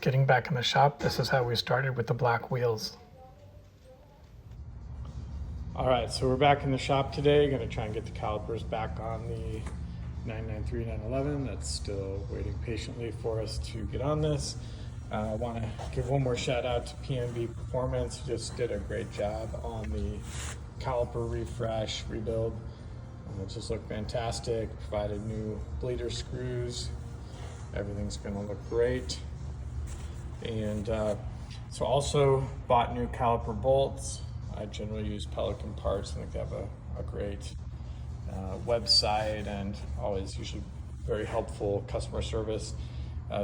Getting back in the shop, this is how we started with the black wheels. All right, so we're back in the shop today. Gonna try and get the calipers back on the 993, 911. That's still waiting patiently for us to get on this. I want to give one more shout out to PNB Performance. Just did a great job on the caliper refresh, rebuild. It just looked fantastic. Provided new bleeder screws. Everything's gonna look great. And so also bought new caliper bolts. I generally use Pelican parts. I think they have a great website and always usually very helpful customer service.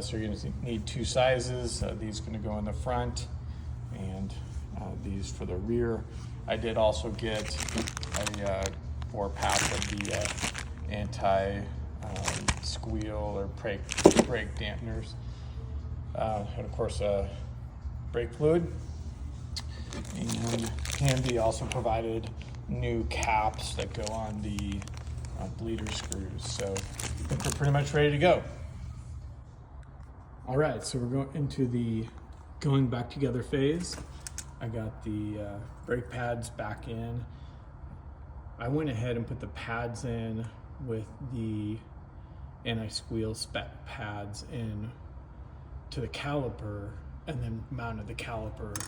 So you're gonna need two sizes. These are gonna go in the front and these for the rear. I did also get a 4-pack of the anti-squeal or brake dampeners. And of course brake fluid. And PNB also provided new caps that go on the bleeder screws. So I think we're pretty much ready to go. All right, so we're going into the going back together phase. I got the brake pads back in. I went ahead and put the pads in with the anti-squeal spec pads in to the caliper, and then mounted the caliper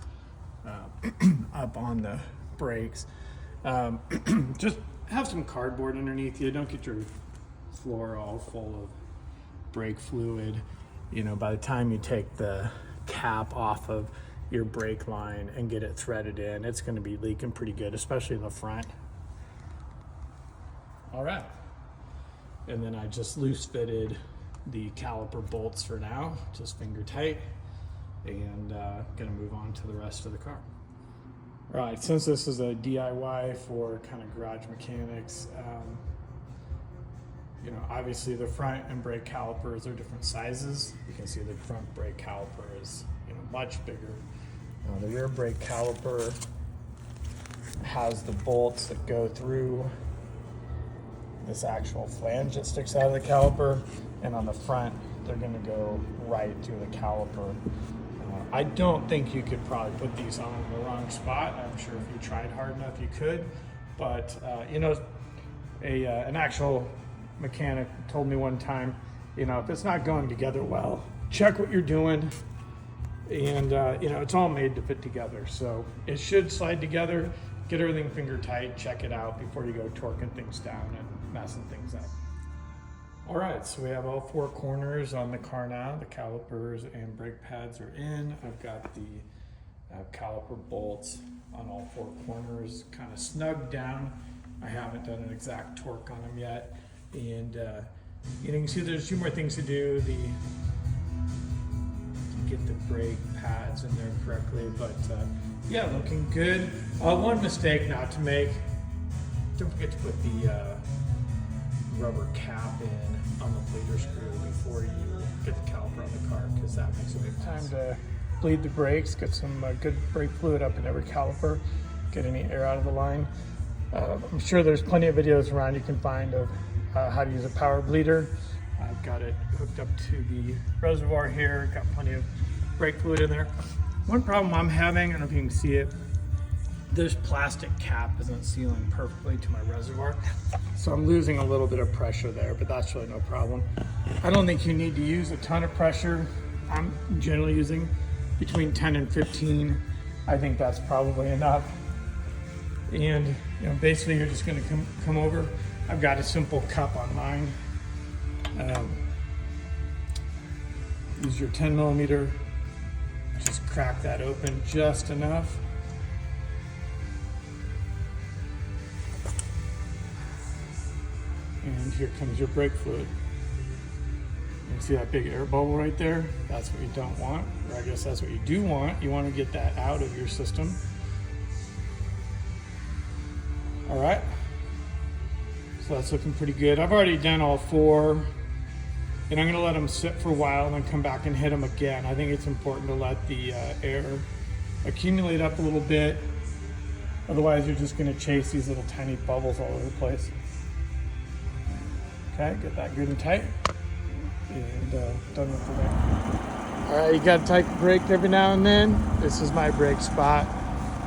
up on the brakes. Just have some cardboard underneath you. Don't get your floor all full of brake fluid. You know, by the time you take the cap off of your brake line and get it threaded in, it's going to be leaking pretty good, especially in the front. All right. And then I just loose fitted the caliper bolts for now, just finger tight, and gonna move on to the rest of the car. All right, since this is a DIY for kind of garage mechanics, you know, obviously the front and brake calipers are different sizes. You can see the front brake caliper is, you know, much bigger. The rear brake caliper has the bolts that go through this actual flange that sticks out of the caliper, and on the front they're going to go right through the caliper. I don't think you could probably put these on in the wrong spot. I'm sure if you tried hard enough you could, but you know, an actual mechanic told me one time, you know, if it's not going together well, check what you're doing, and you know, it's all made to fit together, so it should slide together. Get everything finger tight, check it out before you go torquing things down and messing things up. All right, so we have all 4 corners on the car now. The calipers and brake pads are in. I've got the caliper bolts on all 4 corners kind of snugged down. I haven't done an exact torque on them yet. And you can see there's 2 more things to do. Get the brake pads in there correctly, but yeah, looking good. One mistake not to make, don't forget to put the rubber cap in on the bleeder screw before you get the caliper on the car, because that makes a big time to bleed the brakes. Get some good brake fluid up in every caliper, get any air out of the line. I'm sure there's plenty of videos around you can find of how to use a power bleeder. I've got it hooked up to the reservoir here, got plenty of brake fluid in there. One problem I'm having, I don't know if you can see it, this plastic cap isn't sealing perfectly to my reservoir, so I'm losing a little bit of pressure there, but that's really no problem. I don't think you need to use a ton of pressure. I'm generally using between 10 and 15. I think that's probably enough. And you know, basically you're just going to come over. I've got a simple cup on mine. Use your 10 millimeter. Just crack that open just enough. And here comes your brake fluid. You see that big air bubble right there? That's what you don't want, or I guess that's what you do want. You want to get that out of your system. All right, so that's looking pretty good. I've already done all 4, and I'm gonna let them sit for a while and then come back and hit them again. I think it's important to let the air accumulate up a little bit. Otherwise, you're just gonna chase these little tiny bubbles all over the place. Okay, get that good and tight, and done with the All right, you gotta take a break every now and then. This is my break spot.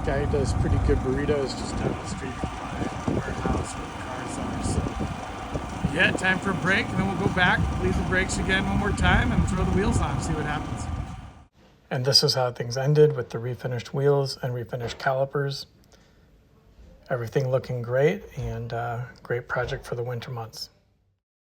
Guy who does pretty good burritos just down the street from my warehouse where the cars are. So yeah, time for a break, and then we'll go back, leave the brakes again one more time, and throw the wheels on, see what happens. And this is how things ended with the refinished wheels and refinished calipers. Everything looking great, and great project for the winter months.